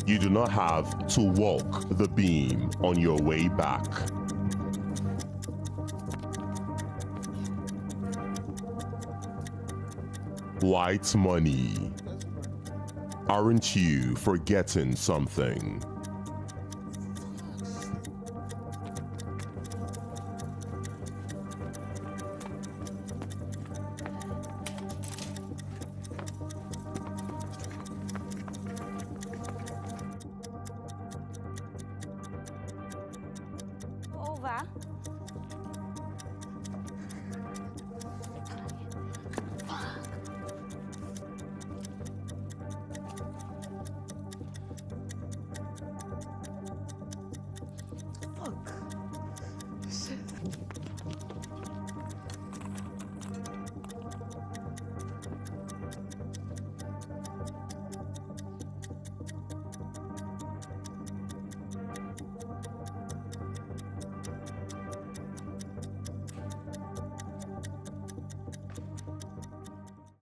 You do not have to walk the beam on your way back. White money. Aren't you forgetting something? Over.